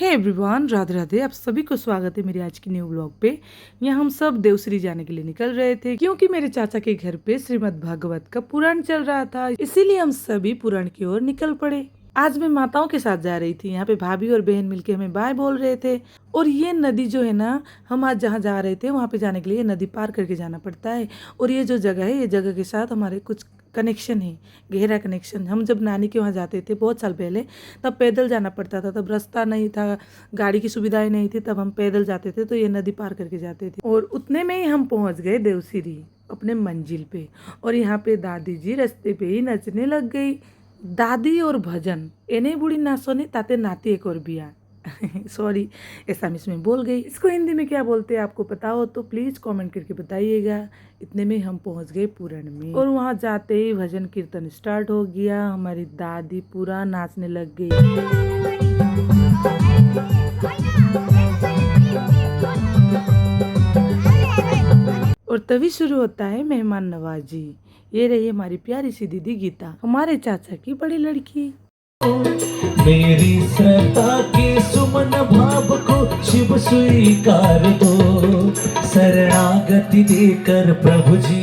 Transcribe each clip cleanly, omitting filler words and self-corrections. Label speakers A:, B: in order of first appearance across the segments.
A: Hey everyone, Radhe Radhe. आप सभी को स्वागत है मेरी आज की न्यू ब्लॉग पे। यहाँ हम सब देवश्री जाने के लिए निकल रहे थे क्योंकि मेरे चाचा के घर पे श्रीमद् भागवत का पुराण चल रहा था, इसीलिए हम सभी पुराण की ओर निकल पड़े। आज मैं माताओं के साथ जा रही थी। यहाँ पे भाभी और बहन मिलके हमें बाय बोल रहे थे। और ये नदी जो है ना, हम आज जहाँ जा रहे थे वहाँ पे जाने के लिए नदी पार करके जाना पड़ता है। और ये जो जगह है, ये जगह के साथ हमारे कुछ कनेक्शन है, गहरा कनेक्शन। हम जब नानी के वहाँ जाते थे बहुत साल पहले, तब पैदल जाना पड़ता था। तब रास्ता नहीं था, गाड़ी की सुविधाएं नहीं थी, तब हम पैदल जाते थे। तो ये नदी पार करके जाते थे और उतने में ही हम पहुँच गए देवश्री अपने मंजिल पे। और यहाँ पे दादी जी रास्ते पे ही नचने लग गई। दादी और भजन एने बुढ़ी ना सोनी ताते नाती एक और बिया सॉरी, एसामिस में बोल गई। इसको हिंदी में क्या बोलते हैं आपको पता हो तो प्लीज़ कमेंट करके बताइएगा। इतने में हम पहुंच गए पूरण में और वहां जाते ही भजन कीर्तन स्टार्ट हो गया। हमारी दादी पूरा नाचने लग गई। और तभी शुरू होता है मेहमान नवाजी। ये रही हमारी प्यारी सी दीदी गीता, हमारे चाचा की बड़ी लड़की।
B: मेरी श्रद्धा के सुमन भाव को शिव स्वीकार दो, शरणागति देकर प्रभु जी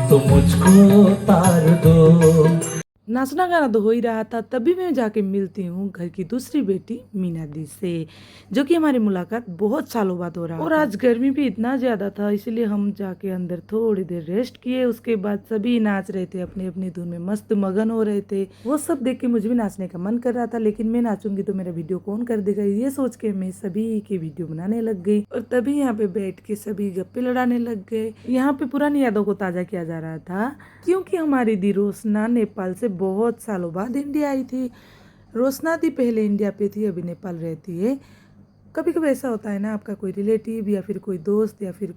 B: तो मुझको तार दो।
A: नाचना गाना तो हो ही रहा था, तभी मैं जाके मिलती हूँ घर की दूसरी बेटी मीना दी से, जो कि हमारी मुलाकात बहुत सालों बाद हो रहा और आज गर्मी भी इतना ज़्यादा था, इसलिए हम जाके अंदर थोड़ी देर रेस्ट किए। उसके बाद सभी नाच रहे थे, अपनी अपनी धुन में मस्त मगन हो रहे थे। वो सब देख के मुझे भी नाचने का मन कर रहा था, लेकिन मैं नाचूंगी तो मेरा वीडियो कौन कर देगा, ये सोच के मैं सभी की वीडियो बनाने लग गई। और तभी यहाँ पे बैठ के सभी गप्पे लड़ाने लग गए। यहाँ पे पुरानी यादों को ताज़ा किया जा रहा था, क्योंकि हमारी दी रोशना नेपाल से बहुत सालों बाद इंडिया आई थी। रोशना दी पहले इंडिया पे थी, अभी नेपाल रहती है। कभी कभी ऐसा होता है ना, आपका कोई रिलेटिव या फिर कोई दोस्त या फिर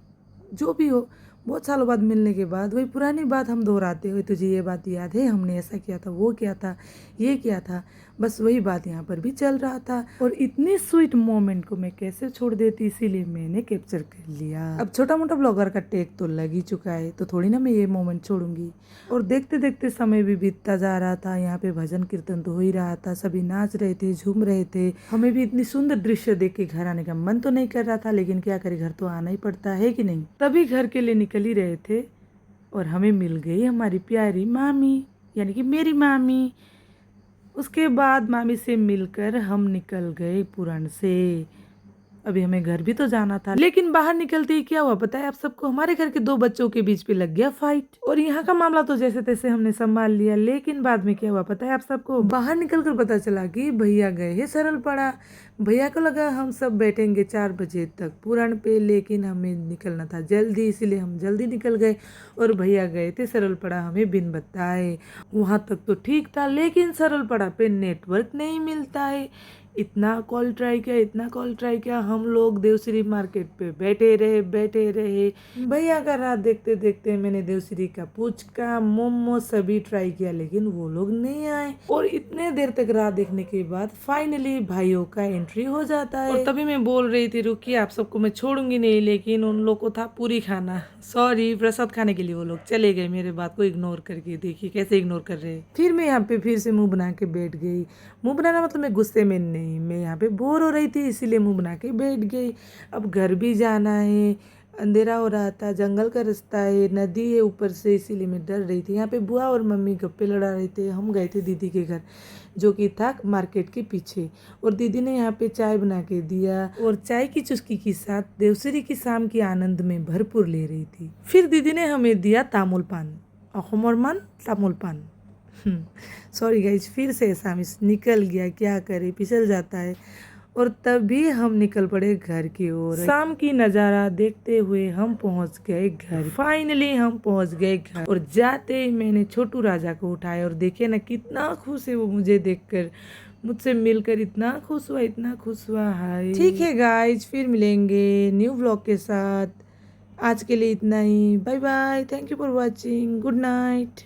A: जो भी हो, बहुत सालों बाद मिलने के बाद वही पुरानी बात हम दोहराते हुए, तुझे ये बात याद है, हमने ऐसा किया था, वो किया था, ये किया था। बस वही बात यहाँ पर भी चल रहा था। और इतनी स्वीट मोमेंट को मैं कैसे छोड़ देती, इसीलिए मैंने कैप्चर कर लिया। अब छोटा मोटा ब्लॉगर का टेक तो लग ही चुका है, तो थोड़ी ना मैं ये मोमेंट छोड़ूंगी। और देखते देखते समय भी बीतता जा रहा था। यहाँ पे भजन कीर्तन तो हो ही रहा था, सभी नाच रहे थे, झूम रहे थे। हमें भी इतनी सुंदर दृश्य देख के घर आने का मन तो नहीं कर रहा था, लेकिन क्या करे, घर तो आना ही पड़ता है कि नहीं। तभी घर के लिए निकल ही रहे थे और हमें मिल गई हमारी प्यारी मामी, यानी कि मेरी मामी। उसके बाद मामी से मिलकर हम निकल गए पुराण से। अभी हमें घर भी तो जाना था, लेकिन बाहर निकलते ही क्या हुआ पता है आप सबको, हमारे घर के दो बच्चों के बीच पे लग गया फाइट। और यहाँ का मामला तो जैसे तैसे हमने संभाल लिया, लेकिन बाद में क्या हुआ पता है आप सबको, बाहर निकलकर पता चला कि भैया गए हैं सरलपाड़ा। भैया को लगा हम सब बैठेंगे 4 बजे तक पुराण पे, लेकिन हमें निकलना था जल्दी, इसीलिए हम जल्दी निकल गए। और भैया गए थे सरलपाड़ा हमें बिन बताए। वहाँ तक तो ठीक था, लेकिन सरलपाड़ा पे नेटवर्क नहीं मिलता है। इतना कॉल ट्राई किया, इतना कॉल ट्राई किया, हम लोग देवश्री मार्केट पे बैठे रहे। भैया का राह देखते देखते मैंने देवश्री का पुचका, मोमो सभी ट्राई किया, लेकिन वो लोग नहीं आए। और इतने देर तक राह देखने के बाद फाइनली भाइयों का एंट्री हो जाता है। और तभी मैं बोल रही थी रुकिए, आप सबको मैं छोड़ूंगी नहीं, लेकिन उन लोग को था पूरी खाना, सॉरी प्रसाद खाने के लिए वो लोग चले गए। मेरे बात को इग्नोर करके देखिए कैसे इग्नोर कर रहे हैं। फिर मैं यहाँ पे फिर से मुंह बना के बैठ गई। मुंह बनाना मतलब मैं गुस्से में नहीं, मैं यहाँ पे बोर हो रही थी, इसीलिए मुंह बना के बैठ गई। अब घर भी जाना है, अंधेरा हो रहा था, जंगल का रास्ता है, नदी है ऊपर से, इसीलिए मैं डर रही थी। यहाँ पे बुआ और मम्मी गप्पे लड़ा रहे थे। हम गए थे दीदी के घर, जो कि था मार्केट के पीछे। और दीदी ने यहाँ पे चाय बना के दिया और चाय की चुस्की के साथ देवश्री की शाम की आनंद में भरपूर ले रही थी। फिर दीदी ने हमें दिया तामुल पान, अहोमर मान तामुल पान। सॉरी गाइज, फिर से एसामिस निकल गया, क्या करे, फिसल जाता है। और तभी हम निकल पड़े घर की ओर। शाम की नज़ारा देखते हुए हम पहुंच गए घर। फाइनली हम पहुंच गए घर और जाते ही मैंने छोटू राजा को उठाया। और देखिए ना कितना खुश है वो मुझे देखकर, मुझसे मिलकर इतना खुश हुआ है। ठीक है गाइज, फिर मिलेंगे न्यू व्लॉग के साथ। आज के लिए इतना ही, bye bye, thank you for watching, good night.